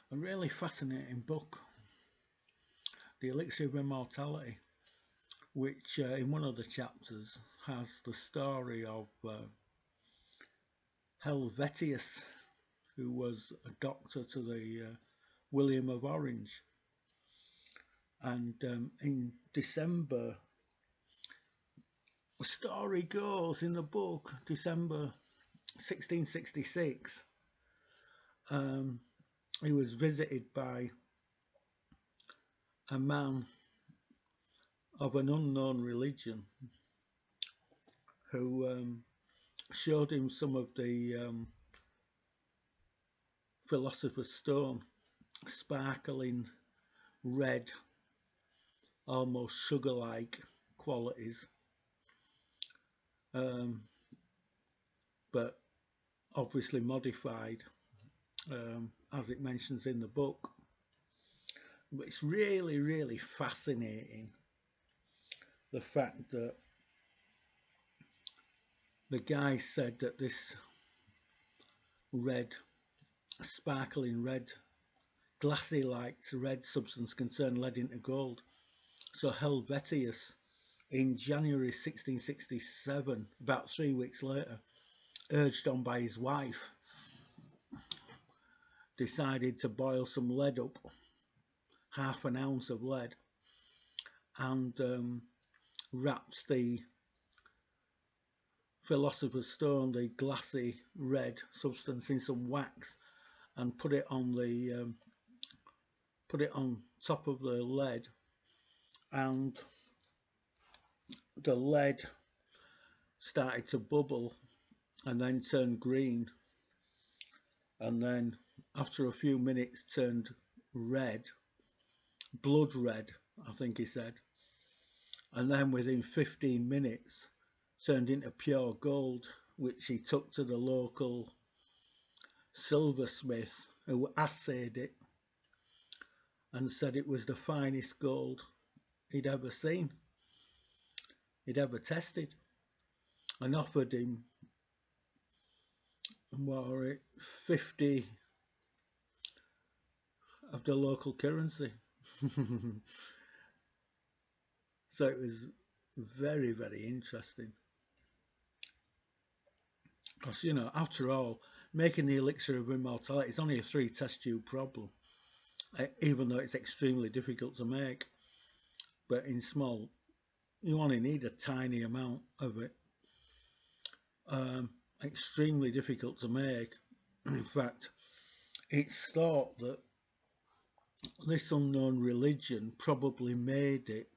A really fascinating book, The Elixir of Immortality, which in one of the chapters has the story of Helvetius, who was a doctor to the William of Orange. And in December, the story goes in the book, December 1666, he was visited by a man of an unknown religion who showed him some of the philosopher's stone, sparkling red, almost sugar-like qualities, but obviously modified, as it mentions in the book. But it's really, really fascinating, the fact that the guy said that this red, sparkling red, glassy like red substance can turn lead into gold. So Helvetius, in January 1667, about 3 weeks later, urged on by his wife, decided to boil some lead up, half an ounce of lead, and wrapped the philosopher's stone, the glassy red substance, in some wax and put it on top of the lead, and the lead started to bubble and then turned green, and then after a few minutes turned red, blood red, I think he said, and then within 15 minutes turned into pure gold, which he took to the local silversmith, who assayed it and said it was the finest gold he'd ever seen, he'd ever tested, and offered him 50 of the local currency. So it was very, very interesting. Because, after all, making the elixir of immortality is only a 3 test tube problem, even though it's extremely difficult to make. But in small, you only need a tiny amount of it. Extremely difficult to make. In fact, it's thought that this unknown religion probably made it,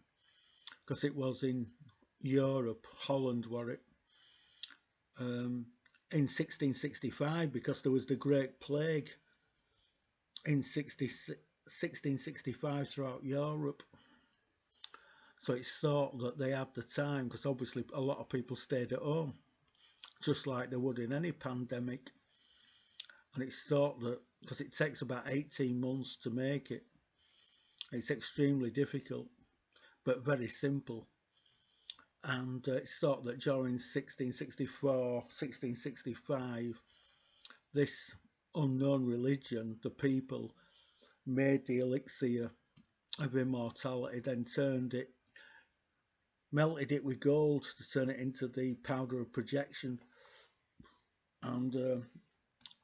because it was in Europe, Holland were it, in 1665, because there was the Great Plague in 1665 throughout Europe. So it's thought that they had the time, because obviously a lot of people stayed at home, just like they would in any pandemic. And it's thought that, because it takes about 18 months to make it, it's extremely difficult, but very simple. And it's thought that during 1664, 1665, this unknown religion, the people, made the elixir of immortality, then turned it, melted it with gold to turn it into the powder of projection, and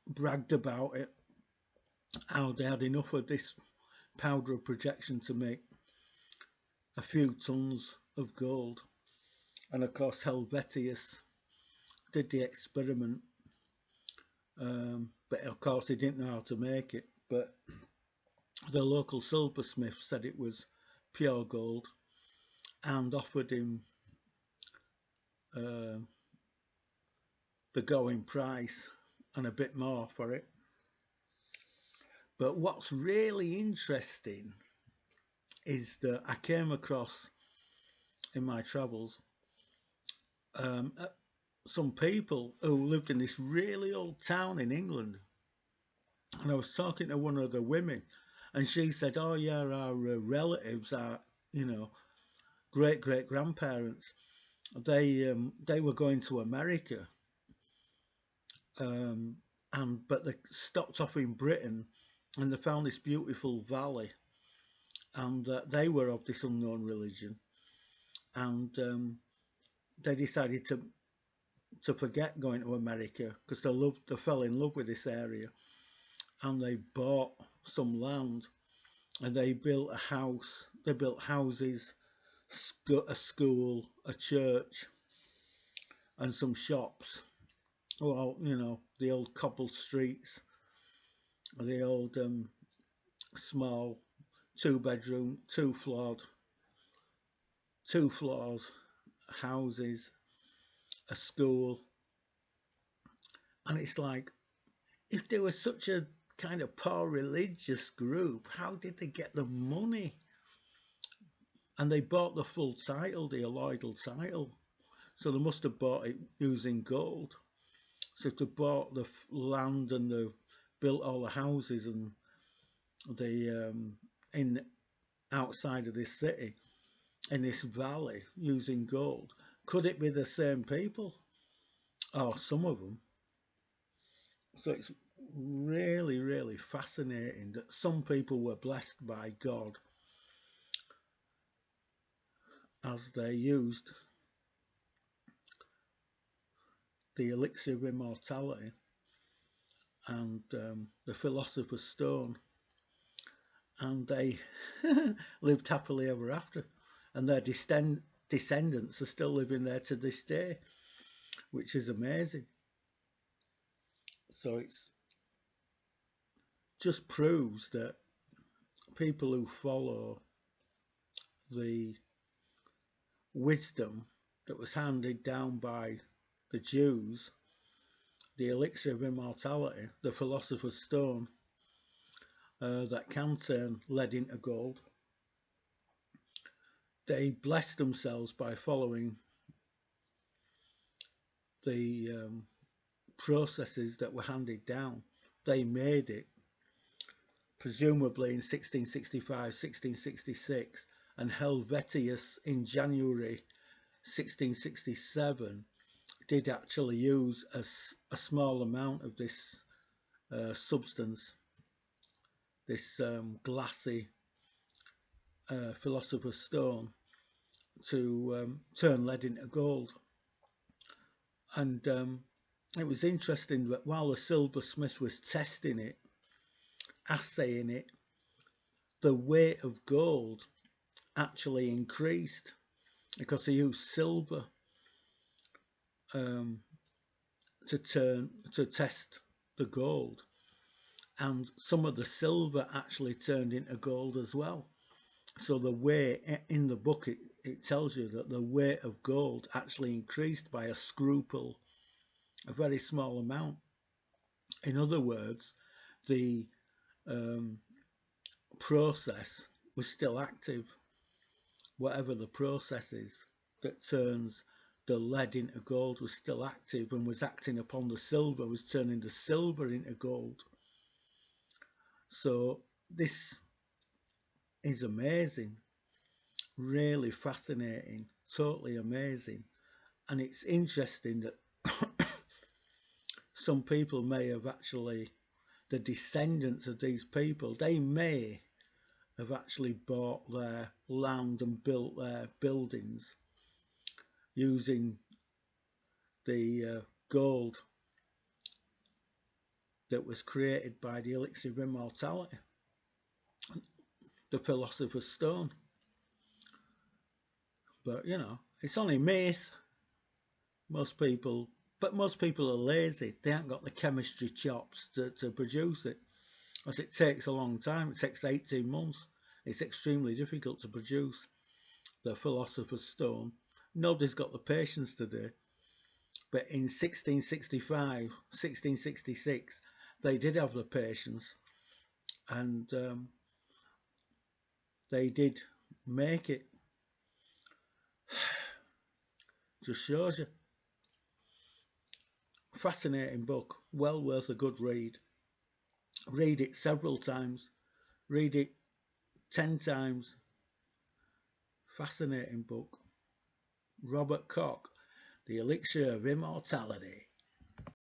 bragged about it, how they had enough of this powder of projection to make a few tons of gold. And of course Helvetius did the experiment, but of course he didn't know how to make it. But the local silversmith said it was pure gold and offered him the going price and a bit more for it. But what's really interesting is that I came across in my travels some people who lived in this really old town in England, and I was talking to one of the women, and she said, "Oh yeah, our relatives, are great grandparents, they were going to America, but they stopped off in Britain and they found this beautiful valley, and they were of this unknown religion, and they decided to forget going to America because they fell in love with this area, and they bought some land, and they built a house. They built houses, a school, a church, and some shops. Well, you know, the old cobbled streets, the old small 2 bedroom, two floors houses, a school, and it's like, if they were such a kind of poor religious group, how did they get the money? And they bought the full title, the alloidal title, so they must have bought it using gold. So if they bought the land and they built all the houses and the in outside of this city, in this valley, using gold, could it be the same people? Or some of them. So it's really, really fascinating that some people were blessed by God as they used the Elixir of Immortality and the Philosopher's Stone, and they lived happily ever after, and their descendants are still living there to this day, which is amazing. So it's just proves that people who follow the wisdom that was handed down by the Jews, the Elixir of Immortality, the Philosopher's Stone, that can turn lead into gold, they blessed themselves by following the processes that were handed down. They made it, presumably in 1665, 1666, and Helvetius in January 1667 did actually use a small amount of this substance, this glassy Philosopher's Stone, to turn lead into gold. And it was interesting that while the silversmith was testing it, assaying it, the weight of gold actually increased because he used silver to test the gold, and some of the silver actually turned into gold as well. So the weight in the book, it tells you that the weight of gold actually increased by a scruple, a very small amount. In other words, the process was still active. Whatever the process is that turns the lead into gold was still active and was acting upon the silver, was turning the silver into gold. So this is amazing, really fascinating, totally amazing. And it's interesting that some people may have actually, the descendants of these people, they may have actually bought their land and built their buildings using the gold that was created by the Elixir of Immortality, the Philosopher's Stone. But you know, it's only myth. Most people are lazy. They haven't got the chemistry chops to produce it, as it takes a long time. It takes 18 months. It's extremely difficult to produce the Philosopher's Stone. Nobody's got the patience today. But in 1665, 1666, they did have the patience, and they did make it. Just shows you. Fascinating book, well worth a good read. Read it several times, read it 10 times. Fascinating book. Robert Koch, The Elixir of Immortality.